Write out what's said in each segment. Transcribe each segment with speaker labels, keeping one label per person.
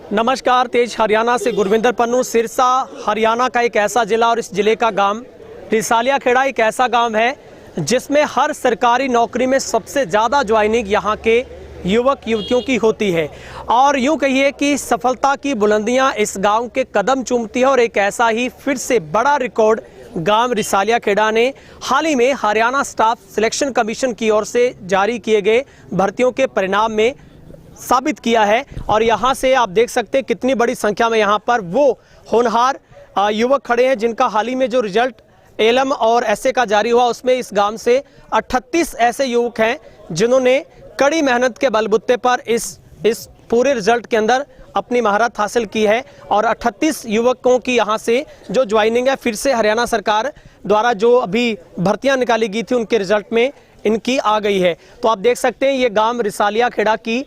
Speaker 1: नमस्कार, तेज हरियाणा से गुरविंदर पन्नू। सिरसा हरियाणा का एक ऐसा ज़िला और इस ज़िले का गांव रिसालिया खेड़ा एक ऐसा गांव है जिसमें हर सरकारी नौकरी में सबसे ज़्यादा ज्वाइनिंग यहाँ के युवक युवतियों की होती है। और यूँ कहिए कि सफलता की बुलंदियाँ इस गांव के कदम चूमती है। और एक ऐसा ही फिर से बड़ा रिकॉर्ड गांव रिसालिया खेड़ा ने हाल ही में हरियाणा स्टाफ सिलेक्शन कमीशन की ओर से जारी किए गए भर्तियों के परिणाम में साबित किया है। और यहाँ से आप देख सकते हैं कितनी बड़ी संख्या में यहाँ पर वो होनहार युवक खड़े हैं जिनका हाल ही में जो रिजल्ट एलएम और एसए का जारी हुआ उसमें इस गांव से 38 ऐसे युवक हैं जिन्होंने कड़ी मेहनत के बलबूते पर इस पूरे रिजल्ट के अंदर अपनी महारत हासिल की है। और 38 युवकों की यहाँ से जो ज्वाइनिंग है फिर से हरियाणा सरकार द्वारा जो अभी भर्तियाँ निकाली गई थी उनके रिजल्ट में इनकी आ गई है। तो आप देख सकते हैं ये गांव रिसालिया खेड़ा की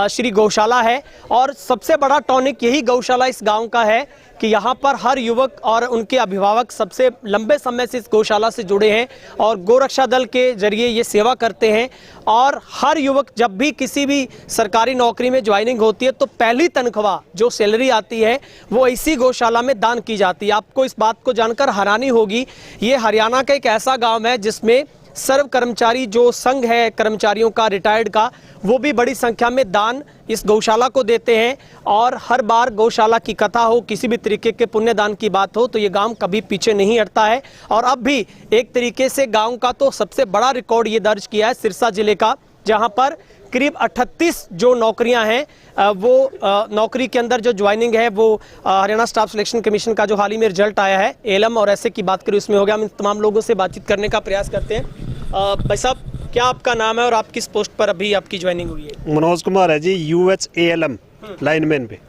Speaker 1: श्री गौशाला है। और सबसे बड़ा टॉनिक यही गौशाला इस गांव का है कि यहाँ पर हर युवक और उनके अभिभावक सबसे लंबे समय से इस गौशाला से जुड़े हैं और गोरक्षा दल के जरिए ये सेवा करते हैं। और हर युवक जब भी किसी भी सरकारी नौकरी में ज्वाइनिंग होती है तो पहली तनख्वाह जो सैलरी आती है वो इसी गौशाला में दान की जाती है। आपको इस बात को जानकर हैरानी होगी, ये हरियाणा का एक ऐसा गाँव है जिसमें सर्व कर्मचारी जो संघ है कर्मचारियों का रिटायर्ड का वो भी बड़ी संख्या में दान इस गौशाला को देते हैं। और हर बार गौशाला की कथा हो, किसी भी तरीके के पुण्यदान की बात हो तो ये गांव कभी पीछे नहीं हटता है। और अब भी एक तरीके से गांव का तो सबसे बड़ा रिकॉर्ड ये दर्ज किया है सिरसा जिले का, जहां पर करीब 38 जो नौकरियां हैं वो नौकरी के अंदर जो ज्वाइनिंग है वो हरियाणा स्टाफ सिलेक्शन कमीशन का जो हाल ही में रिजल्ट आया है एलएम और एसए की बात करें उसमें हो गया। हम इन तमाम लोगों से बातचीत करने का प्रयास करते हैं। भाई साहब, क्या आपका नाम है और आप किस पोस्ट पर अभी आपकी ज्वाइनिंग हुई है?
Speaker 2: मनोज कुमार है जी, UHALM लाइनमैन पे।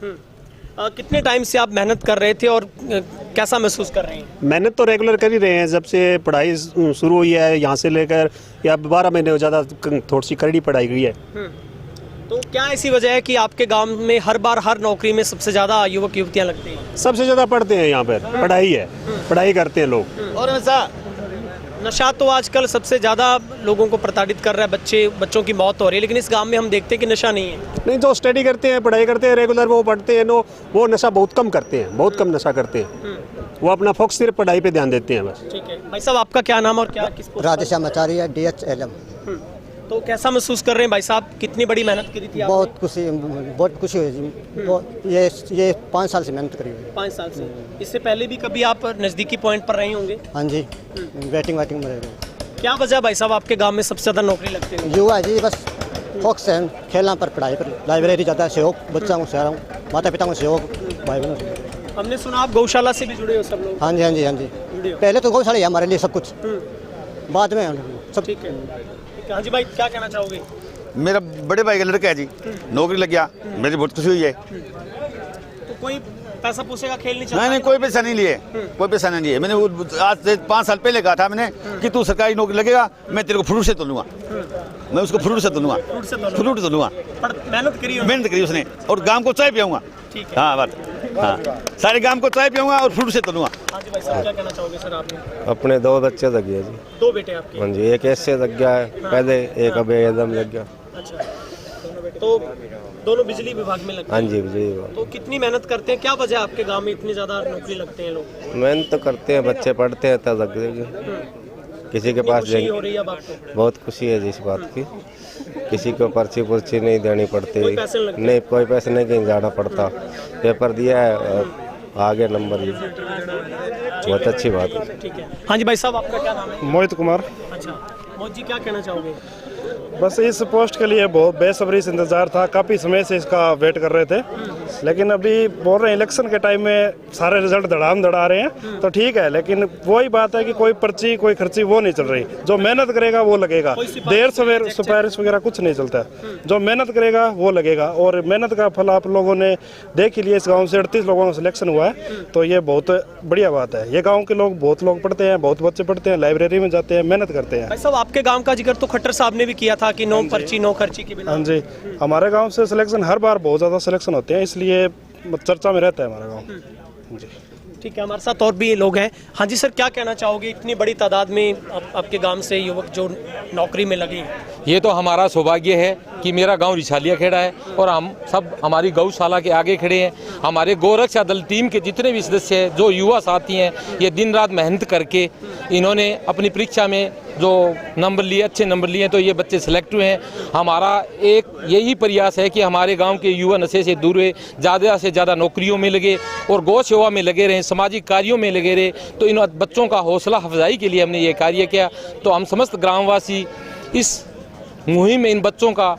Speaker 1: कितने टाइम से आप मेहनत कर रहे थे और कैसा महसूस कर रहे हैं?
Speaker 2: मेहनत तो रेगुलर कर ही रहे हैं, जब से पढ़ाई शुरू हुई है यहाँ से लेकर या 12 महीने हो ज़्यादा थोड़ी सी कड़ी पढ़ाई गई है।
Speaker 1: तो क्या ऐसी वजह है कि आपके गांव में हर बार हर नौकरी में सबसे ज़्यादा युवक युवतियाँ लगती हैं?
Speaker 2: सबसे ज़्यादा पढ़ते हैं यहाँ पर, पढ़ाई है, पढ़ाई करते हैं लोग।
Speaker 1: और ऐसा नशा तो आजकल सबसे ज़्यादा लोगों को प्रताड़ित कर रहा है, बच्चों की मौत हो रही है, लेकिन इस गांव में हम देखते हैं कि नशा नहीं है।
Speaker 2: नहीं, जो स्टडी करते हैं, पढ़ाई करते हैं रेगुलर, वो पढ़ते हैं वो नशा बहुत कम करते हैं, बहुत कम नशा करते हैं। वो अपना फोकस सिर्फ पढ़ाई पे ध्यान देते हैं बस।
Speaker 1: ठीक है भाई साहब, आपका क्या नाम और क्या किस पोस्ट?
Speaker 3: राधेश्याम आचार्य, DHLM।
Speaker 1: तो कैसा महसूस कर रहे हैं भाई साहब, कितनी बड़ी मेहनत करी थी आपने?
Speaker 3: बहुत खुशी हुई जी। ये 5 साल से मेहनत करी हुई है।
Speaker 1: 5 साल से। इससे पहले भी कभी आप नज़दीकी पॉइंट पर रहे होंगे?
Speaker 3: हाँ जी, वेटिंग में रह रहे।
Speaker 1: क्या वजह भाई साहब आपके गांव में सबसे ज़्यादा नौकरी लगती है?
Speaker 3: युवा जी, बस फोकस है खेलना पर, पढ़ाई पर। लाइब्रेरी ज़्यादा है, सहयोग बच्चों को सहयोग, माता पिता को सहयोग, भाई बहनों से।
Speaker 1: हमने सुना आप गौशाला से भी जुड़े हो सब लोग?
Speaker 3: हाँ जी, हाँ जी, हाँ जी। पहले तो गौशाला है हमारे लिए सब कुछ, बाद में सब।
Speaker 1: ठीक है। हाँ जी भाई, क्या कहना चाहोगे?
Speaker 4: मेरा बड़े भाई का लड़का है जी, नौकरी लग गया, मेरी बहुत खुशी हुई है।
Speaker 1: तो कोई पैसा पूछेगा खेल नहीं चलता?
Speaker 4: नहीं, कोई पैसा नहीं लिए, कोई पैसा नहीं लिए। मैंने आज से 5 साल पहले कहा था मैंने कि तू सरकारी नौकरी लगेगा, मैं तेरे को फ्रूट से तोलूंगा, मैं उसको फ्रूट से तोलूंगा, फ्रूट तोलूंगा। मेहनत करी उसने, और गांव को चाय पियाऊंगा। हाँ बात, हाँ, सारे गांव को चाय पियाऊंगा और फ्रूट से तोलूंगा।
Speaker 1: हाँ जी भाई साहब, क्या कहना चाहोगे सर आपने?
Speaker 5: अपने 2 बच्चे लग गए जी।
Speaker 1: 2 बेटे आपके?
Speaker 5: हाँ जी, एक ऐसे लग गया है पहले, एक अब एकदम लग गया।
Speaker 1: अच्छा, दोनों बेटे। तो दोनों बिजली विभाग में लगते हैं?
Speaker 5: हाँ जी, बिजली विभाग।
Speaker 1: तो कितनी मेहनत करते हैं? क्या वजह आपके गांव में इतनी ज़्यादा नौकरी लगते हैं लोग?
Speaker 5: मेहनत तो करते हैं, बच्चे पढ़ते हैं तब लग जाएगी। किसी के पास
Speaker 1: खुशी हो रही है अब आपको?
Speaker 5: बहुत खुशी है जी इस बात की। किसी को पर्ची नहीं देनी पड़ती,
Speaker 1: कोई पैसे नहीं लगते?
Speaker 5: नहीं, कोई पैसे नहीं कहीं जाना पड़ता। पेपर दिया है, आगे नंबर जी, बहुत अच्छी बात है।
Speaker 1: ठीक है। हाँ जी भाई साहब, आपका क्या नाम है?
Speaker 6: मोहित कुमार।
Speaker 1: अच्छा मोहित जी, क्या कहना चाहोगे?
Speaker 6: बस इस पोस्ट के लिए बहुत बेसब्री से इंतजार था, काफ़ी समय से इसका वेट कर रहे थे, लेकिन अभी बोल रहे हैं इलेक्शन के टाइम में सारे रिजल्ट धड़ाम धड़ा रहे हैं, तो ठीक है, लेकिन वही बात है कि कोई पर्ची कोई खर्ची वो नहीं चल रही। जो मेहनत करेगा वो लगेगा, देर सवेर सिफारिश वगैरह कुछ नहीं चलता है। जो मेहनत करेगा वो लगेगा, और मेहनत का फल आप लोगों ने देख ही लिया। इस गाँव से 38 लोगों का सिलेक्शन हुआ है, तो ये बहुत बढ़िया बात है। ये गाँव के लोग, बहुत लोग पढ़ते हैं, बहुत बच्चे पढ़ते हैं, लाइब्रेरी में जाते हैं, मेहनत करते हैं।
Speaker 1: भाई साहब, आपके गाँव का जिक्र तो खट्टर साहब ने भी किया था कि नो पर्ची नो खर्ची के बिना।
Speaker 6: हाँ जी, हमारे गांव से सिलेक्शन हर बार बहुत ज़्यादा सिलेक्शन होते हैं, इसलिए चर्चा में रहता है हमारा गांव जी।
Speaker 1: ठीक है, हमारे साथ और भी लोग हैं। हाँ जी सर, क्या कहना चाहोगे, इतनी बड़ी तादाद में आपके गांव से युवक जो नौकरी में लगे हैं?
Speaker 7: ये तो हमारा सौभाग्य है कि मेरा गांव रिसालिया खेड़ा है और हम सब हमारी गौशाला के आगे खड़े हैं। हमारे गौरक्षा दल टीम के जितने भी सदस्य हैं, जो युवा साथी हैं, ये दिन रात मेहनत करके इन्होंने अपनी परीक्षा में जो नंबर लिए, अच्छे नंबर लिए, तो ये बच्चे सेलेक्ट हुए हैं। हमारा एक यही प्रयास है कि हमारे गांव के युवा नशे से दूर रहे, ज़्यादा से ज़्यादा नौकरियों में लगे और गौ सेवा में लगे रहें, सामाजिक कार्यों में लगे रहे। तो इन बच्चों का हौसला अफजाई के लिए हमने ये कार्य किया। तो हम समस्त ग्रामवासी इस मुहिम में इन बच्चों का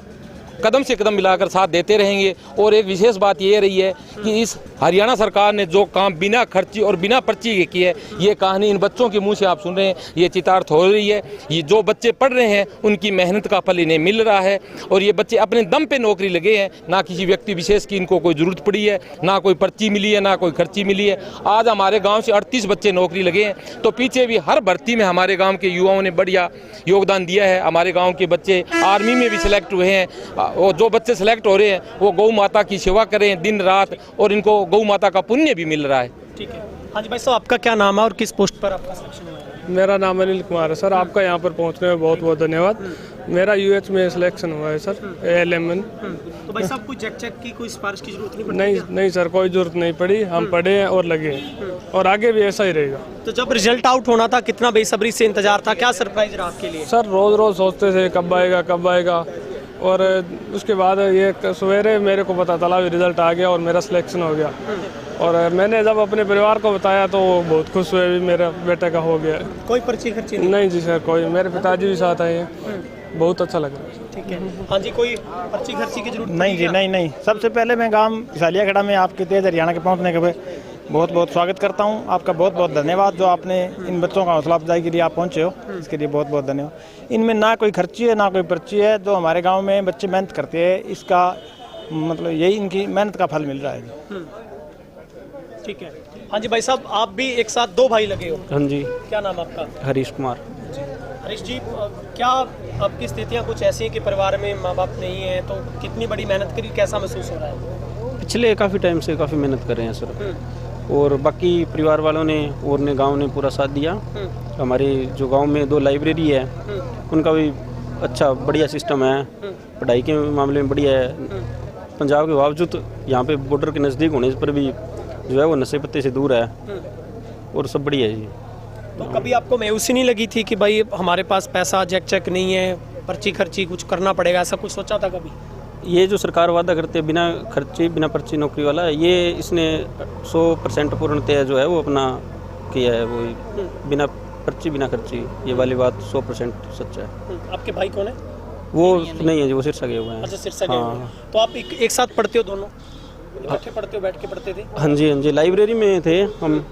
Speaker 7: कदम से कदम मिलाकर साथ देते रहेंगे। और एक विशेष बात ये रही है कि इस हरियाणा सरकार ने जो काम बिना खर्ची और बिना पर्ची के किए, ये कहानी इन बच्चों के मुंह से आप सुन रहे हैं, ये चितार्थ हो रही है। ये जो बच्चे पढ़ रहे हैं उनकी मेहनत का फल इन्हें मिल रहा है और ये बच्चे अपने दम पे नौकरी लगे हैं, ना किसी व्यक्ति विशेष की इनको कोई ज़रूरत पड़ी है, ना कोई पर्ची मिली है, ना कोई खर्ची मिली है। आज हमारे गाँव से 38 बच्चे नौकरी लगे हैं। तो पीछे भी हर भर्ती में हमारे गाँव के युवाओं ने बढ़िया योगदान दिया है। हमारे गाँव के बच्चे आर्मी में भी सिलेक्ट हुए हैं और जो बच्चे सेलेक्ट हो रहे हैं वो गौ माता की सेवा करें दिन रात और इनको गौ माता का पुण्य भी मिल रहा है।
Speaker 1: ठीक है, हाँ जी भाई साहब, आपका क्या नाम है और किस पोस्ट पर आपका सिलेक्शन हुआ है?
Speaker 8: मेरा नाम अनिल कुमार है सर। आपका यहाँ पर पहुँचने में बहुत बहुत धन्यवाद। मेरा यूएच में सिलेक्शन हुआ है सर, ALMN।
Speaker 1: तो भाई साहब, कोई चेक की कोई सिफारिश की जरूरत नहीं पड़ी?
Speaker 8: नहीं सर, कोई जरूरत नहीं पड़ी। हम पढ़े हैं और लगे हैं और आगे भी ऐसा ही रहेगा।
Speaker 1: तो जब रिजल्ट आउट होना था, कितना बेसब्री से इंतजार था, क्या सरप्राइज रहा आपके लिए?
Speaker 8: सर रोज़ रोज़ सोचते थे कब आएगा और उसके बाद ये सवेरे मेरे को पता चला रिजल्ट आ गया और मेरा सिलेक्शन हो गया। और मैंने जब अपने परिवार को बताया तो वो बहुत खुश हुए भी मेरा बेटे का हो गया।
Speaker 1: कोई पर्ची खर्ची नहीं?
Speaker 8: नहीं जी सर, कोई। मेरे पिताजी भी साथ आए हैं, बहुत अच्छा लग रहा है।
Speaker 1: ठीक है, हाँ जी, कोई पर्ची खर्ची की जरूरत
Speaker 9: नहीं जी, नहीं। सबसे पहले मैं गांव रिसालिया खेड़ा में आपके तेज हरियाणा के पहुंचने के बहुत बहुत स्वागत करता हूं। आपका बहुत बहुत धन्यवाद जो आपने इन बच्चों का हौसला अफजाई के लिए आप पहुंचे हो, इसके लिए बहुत बहुत धन्यवाद। इनमें ना कोई खर्ची है ना कोई पर्ची है। जो हमारे गांव में बच्चे मेहनत करते हैं, इसका मतलब यही इनकी मेहनत का फल मिल रहा है।
Speaker 1: ठीक है, हाँ जी भाई साहब, आप भी एक साथ 2 भाई लगे हो?
Speaker 10: हाँ जी।
Speaker 1: क्या नाम आपका?
Speaker 10: हरीश कुमार।
Speaker 1: हरीश जी, क्या आपकी स्थितियाँ कुछ ऐसी हैं कि परिवार में माँ बाप नहीं है, तो कितनी बड़ी मेहनत करी, कैसा महसूस हो रहा है?
Speaker 10: पिछले काफ़ी टाइम से काफ़ी मेहनत कर रहे हैं सर, और बाकी परिवार वालों ने और ने गांव ने पूरा साथ दिया। हमारे जो गांव में 2 लाइब्रेरी है, उनका भी अच्छा बढ़िया सिस्टम है। पढ़ाई के मामले में बढ़िया है। पंजाब के बावजूद यहाँ पे बॉर्डर के नज़दीक होने पर भी जो है वो नशे पत्ते से दूर है और सब बढ़िया है जी।
Speaker 1: तो कभी आपको मायूसी नहीं लगी थी कि भाई हमारे पास पैसा चेक नहीं है, पर्ची खर्ची कुछ करना पड़ेगा, ऐसा कुछ सोचा था कभी?
Speaker 10: ये जो सरकार वादा करते हैं बिना खर्चे बिना पर्ची नौकरी वाला, ये इसने 100% पूर्णतः जो है वो अपना किया है। वो बिना पर्ची बिना खर्ची, ये वाली बात 100% सच है।
Speaker 1: आपके भाई कौन है?
Speaker 10: वो नहीं है जी, वो सिरसा गए हुए हैं।
Speaker 1: अच्छा, सिरसा गए हुए हैं। तो आप एक साथ पढ़ते हो, दोनों इकट्ठे पढ़ते हो, बैठ के पढ़ते थे?
Speaker 10: हाँ जी, लाइब्रेरी में थे हम,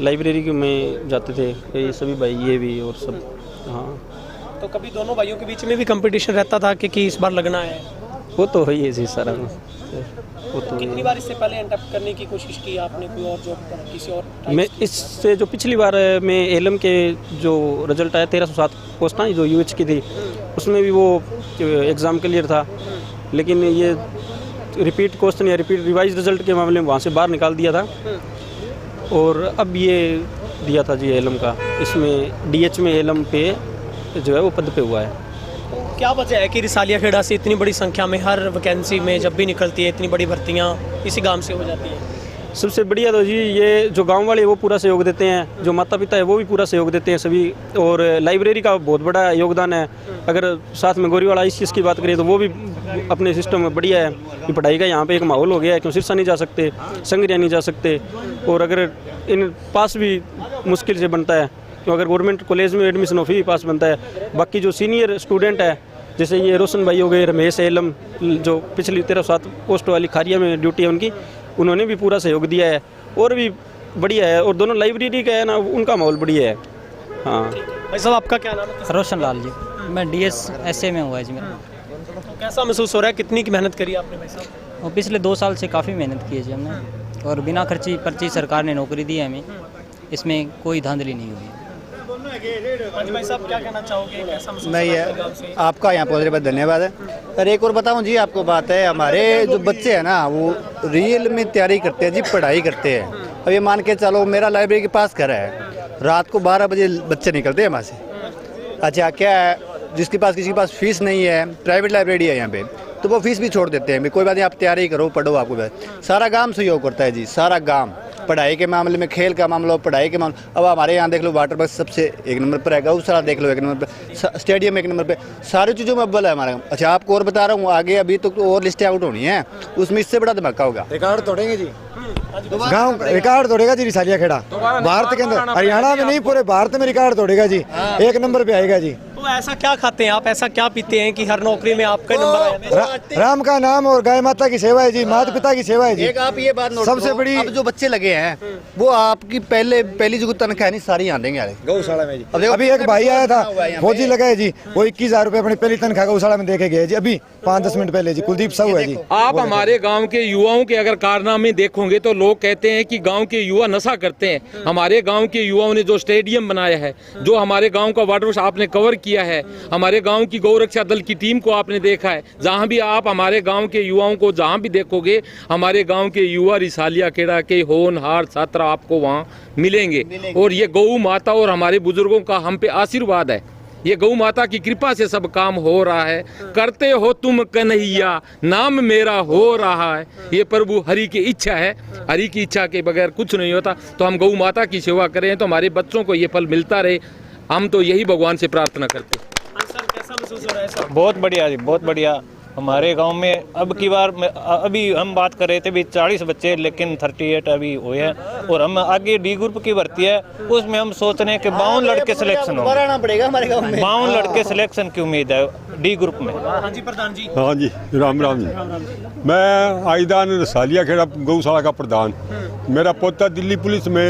Speaker 10: लाइब्रेरी में जाते थे ये सभी भाई, ये भी और सब। हाँ,
Speaker 1: तो कभी दोनों भाइयों के बीच में भी कंपटीशन रहता था कि इस बार लगना है?
Speaker 10: वो तो है ही जी सारा, वो तो
Speaker 1: कितनी बार इससे पहले एंड अप करने की कोशिश की आपने, कोई और जॉब किसी और?
Speaker 10: मैं इससे जो पिछली बार मैं ALM के जो रिजल्ट आया 1307 पोस्ट ना जो UH की थी, उसमें भी वो एग्ज़ाम क्लियर था, लेकिन ये रिपीट क्वेश्चन या रिपीट रिवाइज रिजल्ट के मामले में वहाँ से बाहर निकाल दिया था। और अब ये दिया था जी ALM का, इसमें DH में ALM पे जो है वो पद पे हुआ है।
Speaker 1: क्या वजह है कि रिसालिया खेड़ा से इतनी बड़ी संख्या में हर वैकेंसी में जब भी निकलती है, इतनी बड़ी भर्तियाँ इसी गांव से हो जाती हैं?
Speaker 10: सबसे बढ़िया तो जी ये जो गांव वाले वो पूरा सहयोग देते हैं, जो माता पिता है वो भी पूरा सहयोग देते हैं सभी, और लाइब्रेरी का बहुत बड़ा योगदान है। अगर साथ में गोरीवाड़ा इस चीज़ की बात करें तो वो भी अपने सिस्टम में बढ़िया है कि पढ़ाई का यहाँ पे एक माहौल हो गया है, क्यों सिरसा नहीं जा सकते, संगरिया नहीं जा सकते, और अगर इन पास भी मुश्किल से बनता है, क्यों अगर गवर्नमेंट कॉलेज में एडमिशन ऑफी पास बनता है। बाकी जो सीनियर स्टूडेंट है, जैसे ये रोशन भाई हो गए, रमेश ALM जो पिछली 1307 पोस्ट वाली खारिया में ड्यूटी है उनकी, उन्होंने भी पूरा सहयोग दिया है और भी बढ़िया है। और दोनों लाइब्रेरी का है ना, उनका माहौल बढ़िया है। हाँ
Speaker 1: भाई साहब, आपका क्या नाम है?
Speaker 11: रोशन लाल जी। मैं DS SA में हुआ है जी मेरा।
Speaker 1: तो कैसा महसूस हो रहा है, कितनी की मेहनत करी आपने भाई साहब?
Speaker 11: और पिछले 2 साल से काफ़ी मेहनत की है जी हमने, और बिना खर्ची पर्ची सरकार ने नौकरी दी है हमें, इसमें कोई धांधली नहीं हुई है।
Speaker 1: भाई साहब, क्या कहना चाहोगे, कैसा महसूस?
Speaker 9: नहीं है, आपका यहाँ पहुँचने पर धन्यवाद है। और एक और बताऊँ जी आपको बात है, हमारे जो बच्चे हैं ना वो रियल में तैयारी करते हैं जी, पढ़ाई करते हैं,
Speaker 12: अब ये मान के चलो मेरा लाइब्रेरी के पास घर है, रात को 12 बजे बच्चे निकलते हैं वहाँ से। अच्छा क्या है, जिसके पास किसी के पास फीस नहीं है, प्राइवेट लाइब्रेरी है यहाँ पे, तो वो फीस भी छोड़ देते हैं, कोई बात नहीं आप तैयारी करो, पढ़ो, आपको सारा गांव सहयोग करता है जी, सारा गांव। पढ़ाई के मामले में, खेल का मामला, पढ़ाई के मामले, अब हमारे यहाँ देख लो वाटर पार्क सबसे 1 नंबर पर है, गौशाला देख लो 1 नंबर पर, स्टेडियम 1 नंबर पे, सारी चीज़ों में अव्वल है हमारा। अच्छा आपको और बता रहा हूँ, आगे अभी तो और लिस्टें आउट होनी है, उसमें इससे बड़ा धमाका होगा।
Speaker 3: रिकॉर्ड तोड़ेंगे जी, गांव रिकॉर्ड तोड़ेगा जी रिसालिया खेड़ा, भारत के अंदर, हरियाणा में नहीं पूरे भारत में रिकॉर्ड तोड़ेगा जी, 1 नंबर पे आएगा जी।
Speaker 1: तो ऐसा क्या खाते हैं आप, ऐसा क्या पीते हैं कि हर नौकरी में आपका नंबर आया?
Speaker 3: राम का नाम और गाय माता की सेवा है जी, माता पिता की सेवा है जी।
Speaker 12: एक आप ये बात नोट
Speaker 3: सबसे
Speaker 12: करो,
Speaker 3: बड़ी
Speaker 12: अब जो बच्चे लगे हैं वो आपकी पहली जो तनख्वाह नहीं सारी यहाँ देंगे
Speaker 3: गौशाला में जी। अभी एक भाई आया था, फौजी लगा है जी, वो 21,000 रुपए अपनी पहली तनख्वाह गौशाला में देके गए जी, अभी 5-10 मिनट पहले जी, कुलदीप साहू है जी।
Speaker 7: आप हमारे गांव के युवाओं के अगर कारनामे देखोगे तो लोग कहते हैं कि गांव के युवा नशा करते हैं। हमारे गांव के युवाओं ने जो स्टेडियम बनाया है, जो हमारे गांव का वाटर आपने कवर किया है, हमारे गांव की गौरक्षा दल की टीम को आपने देखा है, जहां भी आप हमारे गांव के युवाओं को जहां भी देखोगे, हमारे गांव के युवा रिसालिया खेड़ा के होनहार छात्र आपको वहां मिलेंगे। और ये गौ माता और हमारे बुजुर्गों का हम पे आशीर्वाद है, ये गौ माता की कृपा से सब काम हो रहा है। करते हो तुम कन्हैया, नाम मेरा हो रहा है, ये प्रभु हरि की इच्छा है, हरि की इच्छा के बगैर कुछ नहीं होता। तो हम गौ माता की सेवा करें तो हमारे बच्चों को ये फल मिलता रहे, हम तो यही भगवान से प्रार्थना करते हैं।
Speaker 9: बहुत बढ़िया जी, बहुत बढ़िया। हमारे गांव में अब की बार अभी हम बात कर रहे थे भी 40 बच्चे, लेकिन 38 अभी हुए हैं, और हम आगे डी ग्रुप की भर्ती है, उसमें हम सोच रहे हैं कि 52 लड़के सिलेक्शन हो, 52 लड़के सिलेक्शन की उम्मीद है डी ग्रुप में।
Speaker 1: हाँ जी प्रधान जी।
Speaker 2: हाँ जी, राम राम जी। मैं आइदान रसालिया खेड़ा गौशाला का प्रधान, मेरा पोता दिल्ली पुलिस में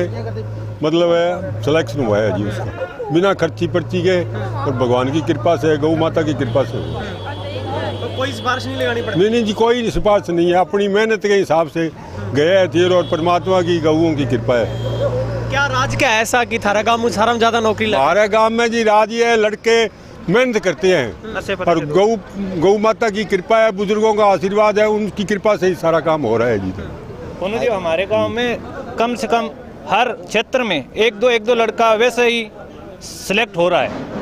Speaker 2: मतलब है सिलेक्शन हुआ है जी उसका, बिना खर्ची पर्ची के, और भगवान की कृपा से, गौ माता की कृपा से।
Speaker 1: तो कोई सिफारिश नहीं लगानी पड़ती?
Speaker 2: नहीं जी, कोई सिफारिश नहीं है, अपनी मेहनत के हिसाब से गए थे, और परमात्मा की गौओं की कृपा है।
Speaker 1: क्या राज क्या ऐसा कि थारा गाँव में सारा ज्यादा नौकरी लगी?
Speaker 2: हमारे गाँव में जी राज ये है, लड़के मेहनत करते हैं, और गौ माता की कृपा है, बुजुर्गों का आशीर्वाद है, उनकी कृपा से ही सारा काम हो रहा है जी।
Speaker 9: हमारे गाँव में कम से कम हर क्षेत्र में एक दो लड़का वैसे ही सिलेक्ट हो रहा है।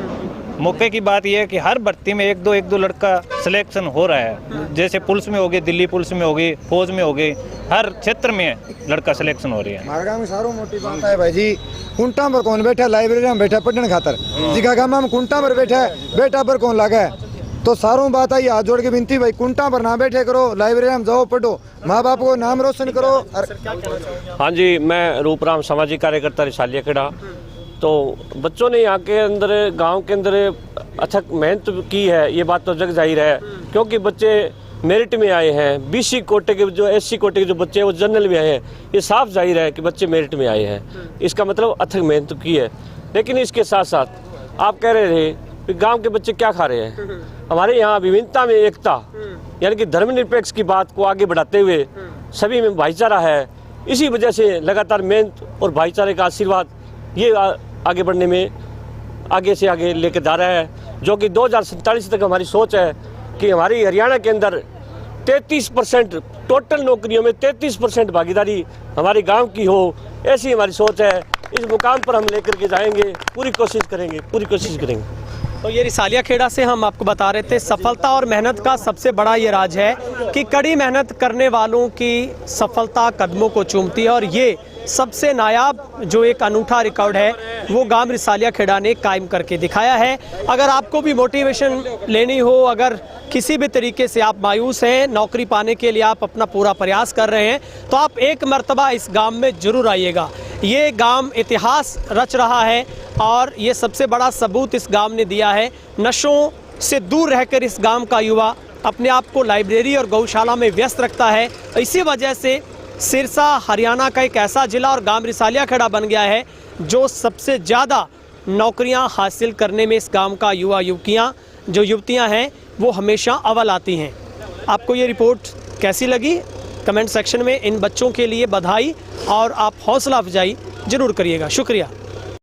Speaker 9: मौके की बात यह है कि हर भर्ती में एक दो लड़का सिलेक्शन हो रहा है, जैसे पुलिस में हो गए, दिल्ली पुलिस में हो गई, फौज में हो गई, हर क्षेत्र में लड़का सिलेक्शन हो रही है।
Speaker 3: हमारे गाँव में सारों मोटी बात है भाई जी, कुंटा पर कौन बैठा, लाइब्रेरी में बैठा पढ़ने खातर, जिका गाँव में कुंटा पर बैठा है, बेटा पर कौन लगा है, तो सारों बात आई, हाथ जोड़ के विनती भाई, कुंटा पर ना बैठे करो, लाइब्रेरी में जाओ पढ़ो, माँ बाप को नाम रोशन करो।
Speaker 13: हाँ जी, मैं रूपराम सामाजिक कार्यकर्ता रिसालिया खेड़ा। तो बच्चों ने यहाँ के अंदर, गांव के अंदर अथक मेहनत की है, ये बात तो जग जाहिर है, क्योंकि बच्चे मेरिट में आए हैं। बीसी कोटे के जो, SC कोटे के जो बच्चे हैं वो जनरल में आए हैं, ये साफ जाहिर है कि बच्चे मेरिट में आए हैं, इसका मतलब अथक मेहनत की है। लेकिन इसके साथ साथ आप कह रहे थे कि गांव के बच्चे क्या खा रहे हैं, हमारे यहाँ विभिन्नता में एकता, यानी कि धर्मनिरपेक्ष की बात को आगे बढ़ाते हुए सभी में भाईचारा है। इसी वजह से लगातार मेहनत और भाईचारे का आशीर्वाद ये आगे बढ़ने में आगे से आगे लेकर जा रहा है, जो कि 2047 तक हमारी सोच है कि हमारी हरियाणा के अंदर 33% टोटल नौकरियों में 33% भागीदारी हमारे गांव की हो, ऐसी हमारी सोच है। इस मुकाम पर हम लेकर के जाएंगे, पूरी कोशिश करेंगे।
Speaker 1: तो ये रिसालिया खेड़ा से हम आपको बता रहे थे, सफलता और मेहनत का सबसे बड़ा ये राज है कि कड़ी मेहनत करने वालों की सफलता कदमों को चूमती है, और ये सबसे नायाब जो एक अनूठा रिकॉर्ड है वो गांव रिसालिया खेड़ा ने कायम करके दिखाया है। अगर आपको भी मोटिवेशन लेनी हो, अगर किसी भी तरीके से आप मायूस हैं, नौकरी पाने के लिए आप अपना पूरा प्रयास कर रहे हैं, तो आप एक मर्तबा इस गांव में ज़रूर आइएगा। ये गांव इतिहास रच रहा है, और ये सबसे बड़ा सबूत इस गांव ने दिया है। नशों से दूर रहकर इस गांव का युवा अपने आप को लाइब्रेरी और गौशाला में व्यस्त रखता है। इसी वजह से सिरसा हरियाणा का एक ऐसा ज़िला और गांव रिसालिया खेड़ा बन गया है जो सबसे ज़्यादा नौकरियां हासिल करने में इस गांव का युवतियां हैं वो हमेशा अव्वल आती हैं। आपको ये रिपोर्ट कैसी लगी? कमेंट सेक्शन में इन बच्चों के लिए बधाई और आप हौसला अफजाई ज़रूर करिएगा। शुक्रिया।